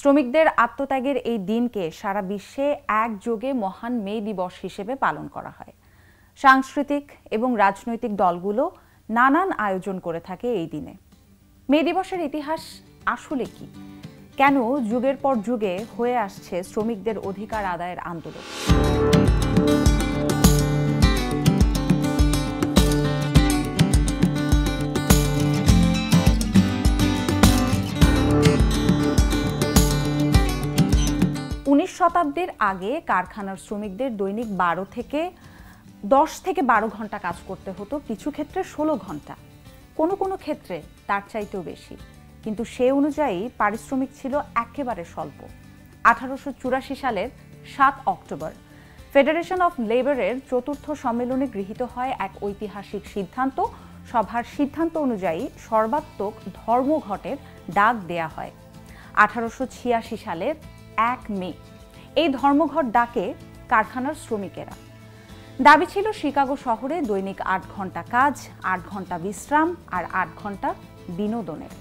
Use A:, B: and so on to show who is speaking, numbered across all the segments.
A: শ্রমিকদের আত্মত্যাগের এই দিনকে সারা বিশ্বে একযোগে মহান মে দিবস হিসেবে পালন করা হয়। সাংস্কৃতিক এবং রাজনৈতিক দলগুলো নানান আয়োজন করে থাকে এই দিনে। মে দিবসের ইতিহাস আসলে কি? কেন যুগের পর যুগে হয়ে আসছে শ্রমিকদের অধিকার আদায়ের আন্দোলন? 19 শতাব্দীর আগে কারখানার শ্রমিকদের দৈনিক 10 থেকে 12 ঘন্টা কাজ করতে হতো, কিছু ক্ষেত্রে 16 ঘন্টা, কোনো কোনো ক্ষেত্রে তার চাইতেও বেশি। কিন্তু সে অনুযায়ী পারিশ্রমিক ছিল একেবারে স্বল্প। 1884 সালের 7 অক্টোবর ফেডারেশন অফ লেবারের চতুর্থ সম্মেলনে গৃহীত হয় এক ঐতিহাসিক সিদ্ধান্ত। সভার সিদ্ধান্ত অনুযায়ী সর্বাত্মক ধর্মঘটের ডাক দেয়া হয় 1886 সালের 1 মে। এই ধর্মঘট ডাকে কারখানার শ্রমিকেরা দাবি ছিল শিকাগো শহরে দৈনিক 8 ঘন্টা কাজ, 8 ঘন্টা বিশ্রাম আর 8 ঘন্টা বিনোদনের।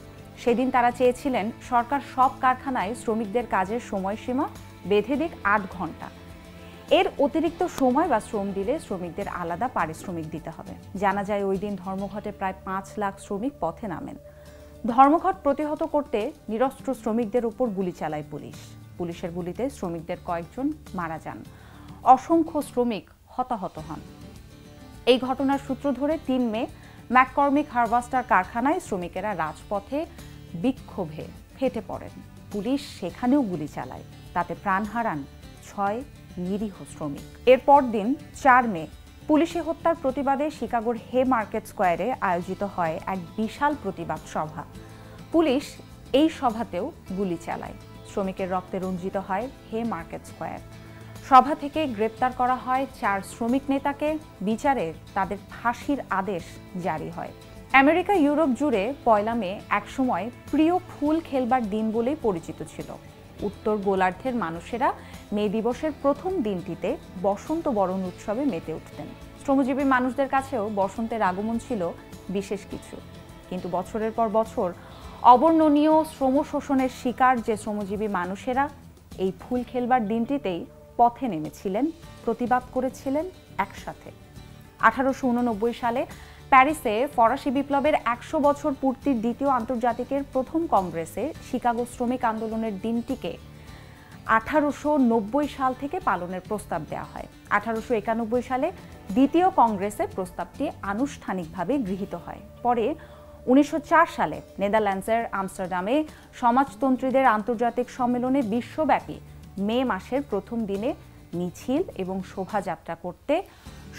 A: সেদিন তারা চেয়েছিলেন সরকার সব কারখানায় শ্রমিকদের কাজের সময়সীমা বেঁধে দিক 8 ঘন্টা। এর অতিরিক্ত সময় বা শ্রম দিলে শ্রমিকদের আলাদা পারিশ্রমিক দিতে হবে। জানা যায় ওই দিন ধর্মঘটে প্রায় 5 লাখ শ্রমিক পথে নামেন। ধর্মঘট প্রতিহত করতে নিরস্ত্র শ্রমিকদের উপর গুলি চালায় পুলিশ। পুলিশের গুলিতে শ্রমিকদের কয়েকজন মারা যান, অসংখ্য শ্রমিক হতাহত হন। এই ঘটনার সূত্র ধরে 3 মে ম্যাককর্মিক হারভাস্টার কারখানায় শ্রমিকেরা রাজপথে বিক্ষোভে ফেটে পড়েন। পুলিশ সেখানেও গুলি চালায়, তাতে প্রাণ হারান 6 নিরীহ শ্রমিক। এরপর দিন 4 মে পুলিশি হত্যার প্রতিবাদে শিকাগোর হে মার্কেট স্কোয়ারে আয়োজিত হয় এক বিশাল প্রতিবাদ সভা। পুলিশ এই সভাতেও গুলি চালায়। শ্রমিকের রক্তে রঞ্জিত হয় হে মার্কেট স্কোয়ার। সভা থেকে গ্রেপ্তার করা হয় 4 শ্রমিক নেতাকে। বিচারে তাদের ফাঁসির আদেশ জারি হয়। আমেরিকা ইউরোপ জুড়ে 1 মে একসময় প্রিয় ফুল খেলবার দিন বলেই পরিচিত ছিল। উত্তর গোলার্ধের মানুষেরা মে দিবসের প্রথম দিনটিতে বসন্ত বরণ উৎসবে মেতে উঠতেন। শ্রমজীবী মানুষদের কাছেও বসন্তের আগমন ছিল বিশেষ কিছু। কিন্তু বছরের পর বছর অবর্ণনীয় শ্রম শোষণের শিকার যে শ্রমজীবী মানুষেরা এই ফুল খেলবার দিনটিতেই পথে নেমেছিলেন, প্রতিবাদ করেছিলেন একসাথে। 1889 সালে প্যারিসে ফরাসি বিপ্লবের 100 বছর পূর্তির দ্বিতীয় আন্তর্জাতিকের প্রথম কংগ্রেসে শিকাগো শ্রমিক আন্দোলনের দিনটিকে 1890 সাল থেকে পালনের প্রস্তাব দেওয়া হয়। 1891 সালে দ্বিতীয় কংগ্রেসে প্রস্তাবটি আনুষ্ঠানিকভাবে গৃহীত হয়। পরে 1904 সালে নেদারল্যান্ডসের আমস্টারডামে সমাজতন্ত্রীদের আন্তর্জাতিক সম্মেলনে বিশ্বব্যাপী মে মাসের প্রথম দিনে মিছিল এবং শোভাযাত্রা করতে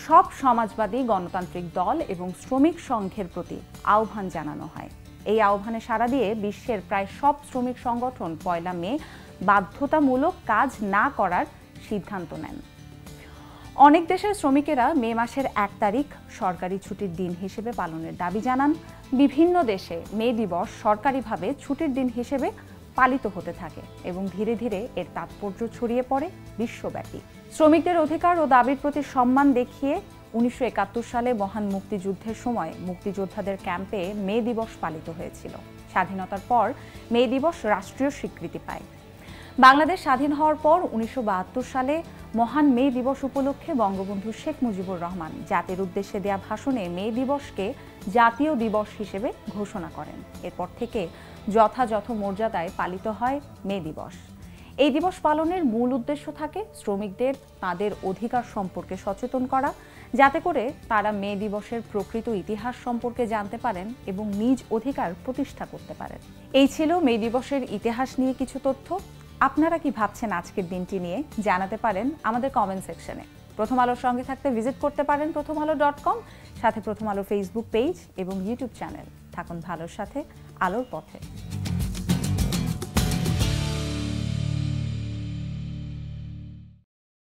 A: সব সমাজবাদী গণতান্ত্রিক দল এবং শ্রমিক সংঘের প্রতি আহ্বান জানানো হয়। এই আহ্বানে সাড়া দিয়ে বিশ্বের প্রায় সব শ্রমিক সংগঠন 1 মে বাধ্যতামূলক কাজ না করার সিদ্ধান্ত নেন। অনেক দেশের শ্রমিকেরা মে মাসের 1 তারিখ সরকারি ছুটির দিন হিসেবে পালনের দাবি জানান। বিভিন্ন দেশে মে দিবস সরকারিভাবে ছুটির দিন হিসেবে পালিত হতে থাকে এবং ধীরে ধীরে এর তাৎপর্য ছড়িয়ে পড়ে বিশ্বব্যাপী। শ্রমিকদের অধিকার ও দাবির প্রতি সম্মান দেখিয়ে 1971 সালে মহান মুক্তিযুদ্ধের সময় মুক্তিযোদ্ধাদের ক্যাম্পে মে দিবস পালিত হয়েছিল। স্বাধীনতার পর মে দিবস রাষ্ট্রীয় স্বীকৃতি পায়। বাংলাদেশ স্বাধীন হওয়ার পর 1972 সালে মহান মে দিবস উপলক্ষে বঙ্গবন্ধু শেখ মুজিবুর রহমান জাতির উদ্দেশ্যে দেয়া ভাষণে মে দিবসকে জাতীয় দিবস হিসেবে ঘোষণা করেন। এরপর থেকে যথাযথ মর্যাদায় পালিত হয় মে দিবস। এই দিবস পালনের মূল উদ্দেশ্য থাকে শ্রমিকদের তাদের অধিকার সম্পর্কে সচেতন করা, যাতে করে তারা মে দিবসের প্রকৃত ইতিহাস সম্পর্কে জানতে পারেন এবং নিজ অধিকার প্রতিষ্ঠা করতে পারেন। এই ছিল মে দিবসের ইতিহাস নিয়ে কিছু তথ্য। আপনারা কি ভাবছেন আজকের দিনটি নিয়ে? জানাতে পারেন আমাদের কমেন্ট সেকশনে। প্রথম আলোর সঙ্গে থাকতে ভিজিট করতে পারেন prothomalo.com, সাথে প্রথম আলো ফেসবুক পেজ এবং ইউটিউব চ্যানেল। থাকুন ভালোর সাথে, আলোর পথে।